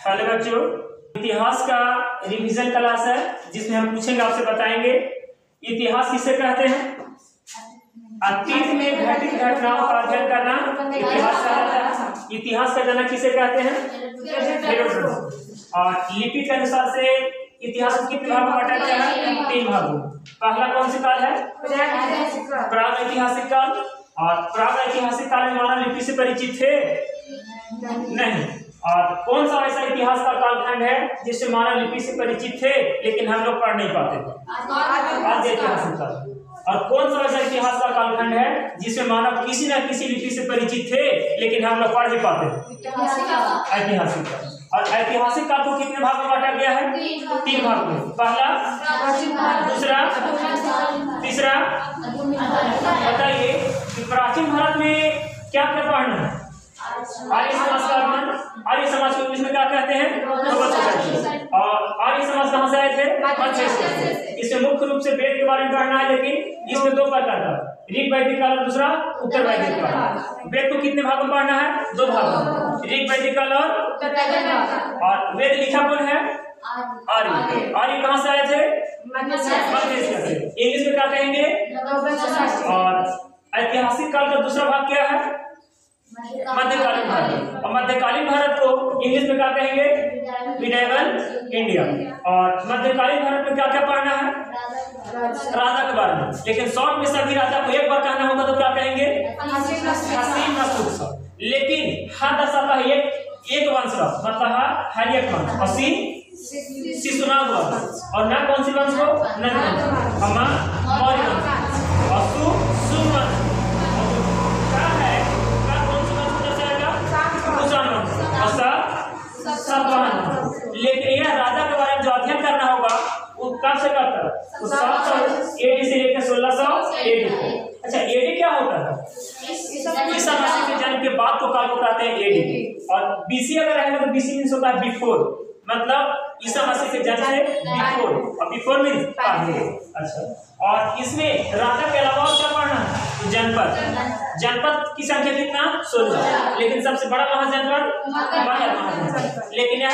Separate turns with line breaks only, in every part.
पहले बच्चों इतिहास का रिवीजन क्लास है जिसमें हम पूछेंगे, आपसे बताएंगे इतिहास किसे कहते हैं। अतीत में घटित घटनाओं का अध्ययन करना इतिहास कहलाता है। इतिहास का जनक किसे कहते हैं? हेरोडोटस। और लिपि के अनुसार से इतिहास को कितने भागों में बांटा गया है? 3 भागों। पहला कौन सा काल है? प्रागैतिहासिक काल। और प्रागैतिहासिक काल में मानव लिपि से परिचित थे नहीं। और कौन सा ऐसा इतिहास का कालखंड है जिससे मानव लिपि से परिचित थे लेकिन हम लोग पढ़ नहीं पाते थे? आद्यैतिहासिक काल। और कौन सा ऐसा इतिहास का कालखंड है जिसमें मानव किसी न किसी लिपि से परिचित थे लेकिन हम लोग पढ़ नहीं पाते? ऐतिहासिक काल। और ऐतिहासिक काल को कितने भाग में बांटा गया है? 3 भाग में। पहला, दूसरा, तीसरा। बताइए कि प्राचीन भारत में क्या क्या पढ़ना है? आर्य समाज का आगमन। आर्य समाज को इंग्लिश में क्या कहते हैं? और आर्य समाज कहां से आए थे? मध्य से। इसमें मुख्य रूप से वेद के बारे में पढ़ना है, लेकिन इसमें 2 प्रकार का, ऋग वैदिक काल और दूसरा उत्तर वैदिक काल। वेद को कितने भागों में पढ़ना है? 2 भागों, ऋग वैदिक काल और वेद लिखा कौन है? आर्य। आर्य कहां से आए थे? मध्य से। इंग्लिश में क्या कहेंगे? और ऐतिहासिक काल का दूसरा भाग क्या है? मध्यकालीन भारत। और मध्यकालीन भारत को इंग्लिश में क्या कहेंगे? Medieval India. और मध्यकालीन भारत में क्या क्या पढ़ना है? राजा के बारे में। लेकिन शॉर्ट में सभी राजा को एक बार कहना होगा तो क्या कहेंगे? हसीन मसरूफ। लेकिन हर दशा का एक वंश का मतलब हर एक वंश। हसीन शिशुनाग वंश। और न कौन सी वंश हो? नंद वंश। हमा मौर्य वंश। असु सुन वंश। लेकिन यह राजा के बारे में जो अध्ययन करना होगा वो कब से कब तक? 700 AD से लेकर 1600 AD। अच्छा, AD क्या होता है? ईसा मसीह के जन्म के बाद को काल को कहते हैं AD। और BC अगर रहेगा तो BC मींस होता है बिफोर, मतलब ईसा मसीह के जन्म से बिफोर। और बिफोर मींस पहले। अच्छा, और इसमें राजा के अलावा और क्या पढ़ना है? जनपद। जनपद की संख्या कितना? 16। लेकिन सबसे बड़ा महाजनपद मगध महाजनपद। लेकिन यह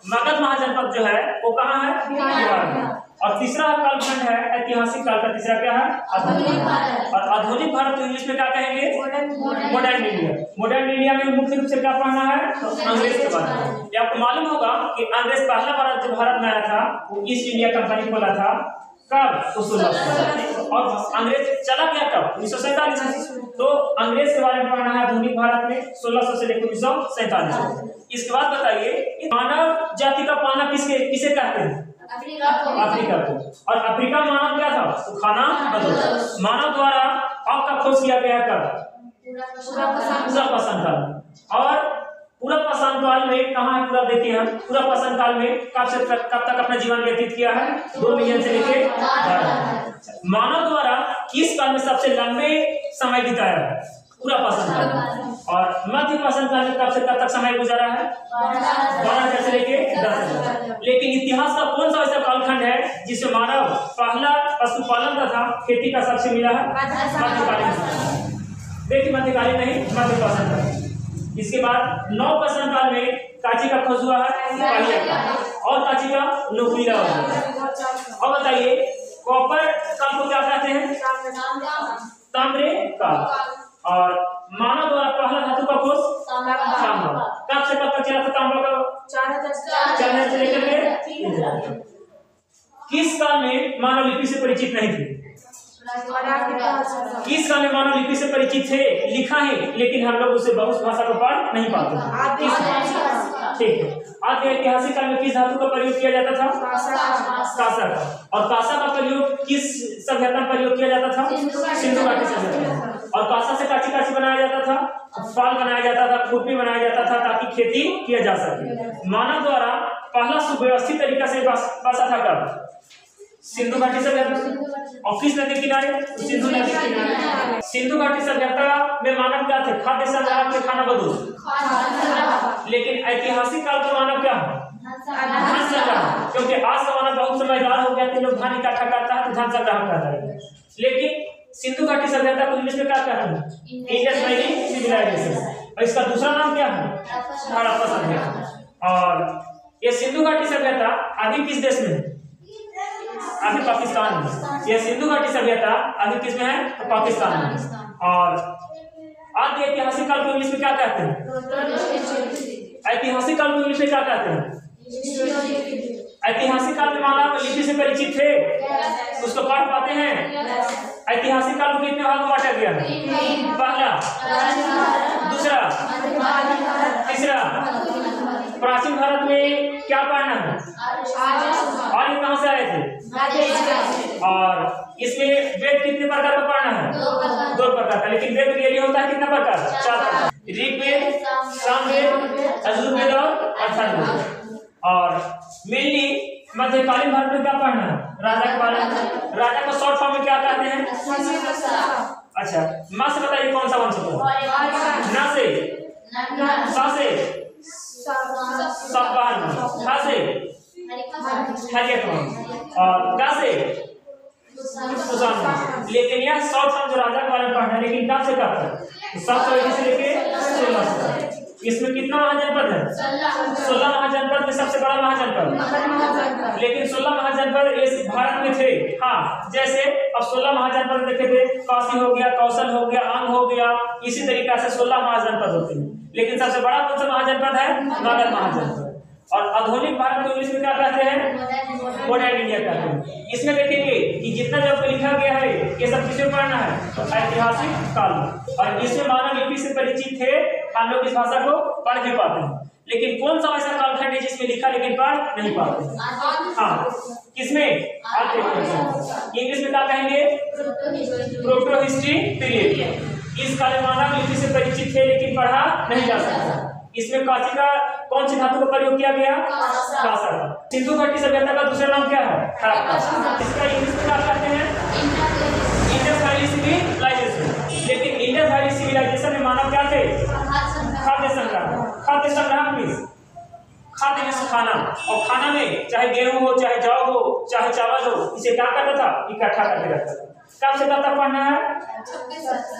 मगध महाजनपद जो है वो कहाँ है? बिहार में। और तीसरा कालखंड है ऐतिहासिक काल का, तीसरा क्या है? आधुनिक भारत। और आधुनिक भारत को इंग्लिश में क्या कहेंगे? Modern India. मॉडर्न इंडिया में मुख्य रूप से क्या पढ़ना है? अंग्रेज के बारे में। ये आपको मालूम होगा कि अंग्रेज पहला बार जो भारत में आया था वो ईस्ट इंडिया कंपनी खोला था। कब? 1600। और अंग्रेज चला गया कब? 1947। तो अंग्रेज के बारे में पढ़ना है आधुनिक भारत में 1600 से लेकर 1947। इसके बाद बताइए मानव जाति का पाना किसे कहते हैं? अफ्रीका को। और अफ्रीका मानव क्या था? तो खाना बदल। मानव द्वारा आग का खोज किया गया कब? पूरा पाषाण काल में। और पूरा पाषाण काल में कहाँ है? पूरा देखिए हम पूरा पाषाण काल में कब तक अपना जीवन व्यतीत किया है? 2 मिलियन से लेके 12। मानव द्वारा किस काल में सबसे लंबे समय बिताया है? पूरा पाषाण काल। और मध्य पाषाण काल में कब से कब तक समय गुजारा है? 12,000 से लेके 10,000। लेकिन इतिहास का कौन सा ऐसा कालखंड है जिसमें मानव पहला पशुपालन का था, खेती का सबसे मिला है? मध्यकालीन। देखिए मध्यकालीन नहीं, मध्य पाषाण काल। इसके बाद 9 पाषाण काल में कांची का खोज हुआ है और कांची का लोकलीला हुआ है। अब बताइए कॉपर काल को क्या कहते हैं? ताम्रे काल। और मानव द्वारा पहला धातु का खोज तांबा। कब से कब तक चला था तांबा का? 4000 से लेकर के 3000। किस काल में मानव लिपि से परिचित नहीं थे? किस काल में मानव लिपि से परिचित थे? लिखा है लेकिन हम लोग उसे बहुत भाषा को पढ़ नहीं पाते। ठीक है। आद्य ऐतिहासिक काल में किस धातु का प्रयोग किया जाता था? कांसा का। और कांसा का प्रयोग किस सभ्यता में प्रयोग किया जाता था? सिंधु घाटी सभ्यता। और कांसा से काची बनाया जाता था? फाल बनाया जाता था, खुरपी बनाया जाता था ताकि खेती किया जा सके। मानव द्वारा पहला सुव्यवस्थित तरीका से बसा था कब? सिंधु घाटी सभ्यता। और किस नदी किनारे? सिंधु नदी किनारे। सिंधु घाटी सभ्यता में मानव क्या थे? खाद्य संग्रह के खाना बदोश। लेकिन ऐतिहासिक काल का मानव क्या है? धन संग्रह। क्योंकि आज का मानव बहुत समझदार हो गया कि लोग धन इकट्ठा करता है तो धन संग्रह करता है। लेकिन सिंधु घाटी सभ्यता को इंग्लिश में क्या कहते हैं? Indus valley civilisation. और इसका दूसरा नाम क्या है? हड़प्पा सभ्यता। और ये सिंधु घाटी सभ्यता अभी किस देश में है? अभी पाकिस्तान में। ये सिंधु घाटी सभ्यता अभी किस में है? तो पाकिस्तान में। और आद्य ऐतिहासिक काल को इंग्लिश में क्या कहते हैं? ऐतिहासिक काल को इंग्लिश में क्या कहते हैं? ऐतिहासिक काल में मानव लिपि से परिचित थे, उसको पढ़ पाते हैं। ऐतिहासिक काल को कितने भाग में बांटा गया है? पहला, दूसरा, तीसरा। प्राचीन भारत में क्या पढ़ना है? और ये कहां से आए थे? और इसमें वेद कितने प्रकार का पढ़ना है? 2 प्रकार का। लेकिन वेद रियली होता है कितना प्रकार? 4 प्रकार। ऋग्वेद, सामवेद, यजुर्वेद और अथर्ववेद। और मेनली मध्यकालीन भारत में क्या पढ़ना है? राजा के बारे में। राजा को शॉर्ट फॉर्म में क्या कहते हैं? अच्छा, मां से बताइए कौन सा वंश होता है? ना से, सा से, सातवाहन, खा से, हरियत वंश, और का से, कुषाण। लेकिन यह शॉर्ट फॉर्म जो राजा के बारे में पढ़ना है, लेकिन कब से कब तक? 780 से लेके 1600। इसमें कितना महाजनपद है? 16 महाजनपद में सबसे बड़ा महाजनपद। लेकिन 16 महाजनपद इस भारत में थे। हाँ, जैसे अब 16 महाजनपद देखे थे, काशी हो गया, कौशल हो गया, अंग हो गया, इसी तरीके से 16 महाजनपद होते हैं। लेकिन सबसे बड़ा कौन सा महाजनपद है? मगध महाजनपद। और आधुनिक भारत को इंग्लिश में क्या कहते हैं? मॉडर्न इंडिया कहते हैं। इसमें देखेंगे कि जितना जब लिखा गया है ये सब किसमें पढ़ना है? तो ऐतिहासिक काल में। और इसमें मानव लिपि से परिचित थे, हम लोग इस भाषा को पढ़ भी पाते हैं। लेकिन कौन सा ऐसा कालखंड है जिसमें लिखा लेकिन पढ़ नहीं पाते? हाँ, किसमें? इंग्लिश में क्या कहेंगे? Proto history period. इस काल में मानव लिपि से परिचित थे लेकिन पढ़ा नहीं जा सकता। इसमें कांची का कौन सी धातु का प्रयोग किया गया? कांसा का। सिंधु घाटी सभ्यता का दूसरा नाम क्या है? हड़प्पा। इसका इंग्लिश में क्या कहते हैं? Indus valley civilisation. लेकिन इंडस वैली सिविलाइजेशन में मानव क्या थे? खाद्य संग्राहक। खाद्य संग्राहक मीन्स खाद्य में खाना, और खाना में चाहे गेहूं हो, चाहे जौ हो, चाहे चावल हो, इसे क्या करता था? इकट्ठा करके रखता था। कब से कब तक पढ़ना है?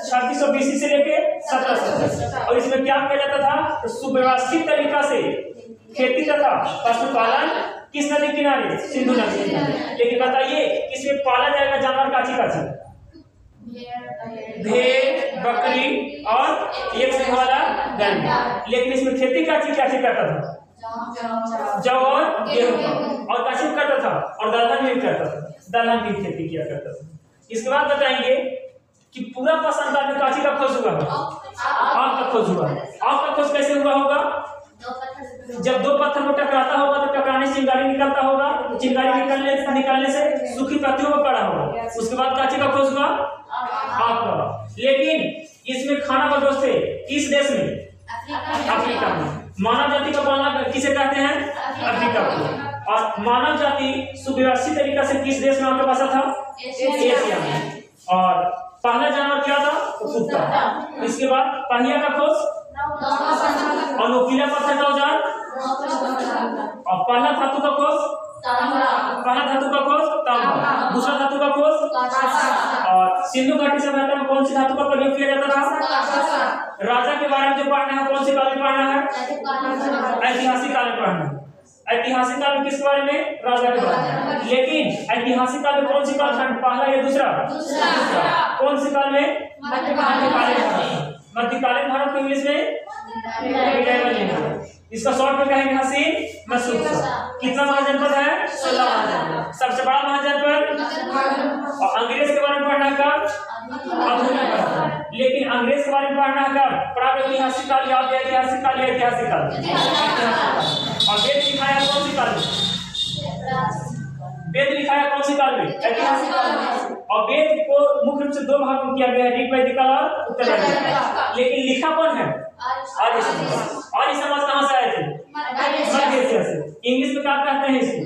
2600 BC से लेके 1700। और इसमें क्या किया जाता था? तो सुव्यवस्थित तरीका से खेती तथा पशुपालन किस नदी किनारे? सिंधु नदी किनारे। लेकिन बताइए किसमें पाला जाएगा जानवर? काची काची? भेड़, बकरी और एक सिंह वाला गैंडा। लेकिन इसमें खेती काची करता था? जौ और गेहूं का। और काची करता था? और दलहन भी करता था। दलहन की खेती किया करता था। इसके बाद बताएंगे कि पूरा पसंद में काची का खोज हुआ है? आग का खोज हुआ है। आग का खोज कैसे हुआ होगा? जब 2 पत्थर को टकराता होगा तो टकराने से चिंगारी निकलता होगा। चिंगारी निकलने से सूखी पत्तियों में पड़ा होगा। उसके बाद काची का खोज हुआ? आग का। लेकिन इसमें खाना बदोश थे किस देश में? अफ्रीका में। मानव जाति का पालना किसे कहते हैं? अफ्रीका को। और मानव जाति सुव्यवस्थित तरीका से किस देश में आकर बसा था? एशिया में। और पहला जानवर क्या था? कुत्ता। इसके बाद पहिया का खोज और नुकीला पत्थर का औजार और पहला धातु का खोज तांबा। दूसरा धातु का खोज। और सिंधु घाटी सभ्यता में कौन सी धातु का प्रयोग किया जाता था? राजा के बारे में जो पढ़ना है कौन से काल में पढ़ना है? ऐतिहासिक काल में पढ़ना है। ऐतिहासिक काल में किस बारे में? राजा के बारे में। लेकिन ऐतिहासिक काल में कौन सी कालखंड? पहला या दूसरा? कौन सी काल में? मध्यकालीन भारत को इंग्लिश में इसका शॉर्ट में कहेंगे हसीन मसूद। कितना महाजनपद है? 16 महाजनपद। सबसे बड़ा महाजनपद। और अंग्रेज के बारे में पढ़ना कब? आधुनिक। लेकिन अंग्रेज के बारे में पढ़ना कब? प्रागैतिहासिक काल या ऐतिहासिक काल या ऐतिहासिक काल? और वेद लिखाया कौन सी काल में? वेद लिखाया कौन सी काल में? ऐतिहासिक काल में। और वेद को मुख्य रूप से 2 भागों में किया गया है, ऋग्वेदिक काल और उत्तरवैदिक काल। लेकिन लिखा कौन है? आर्य समाज। आर्य समाज कहां से आए थे? मध्य एशिया से। इंग्लिश में क्या कहते हैं इसको?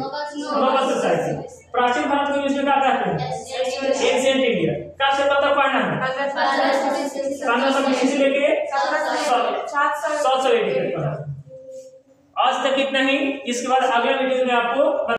मगध सोसाइटी। प्राचीन भारत को इंग्लिश में क्या कहते हैं? Ancient India. कब से कब तक पढ़ना है? 1500 BC से लेके 780 तक। आज तक इतना ही। इसके बाद अगले वीडियो में आपको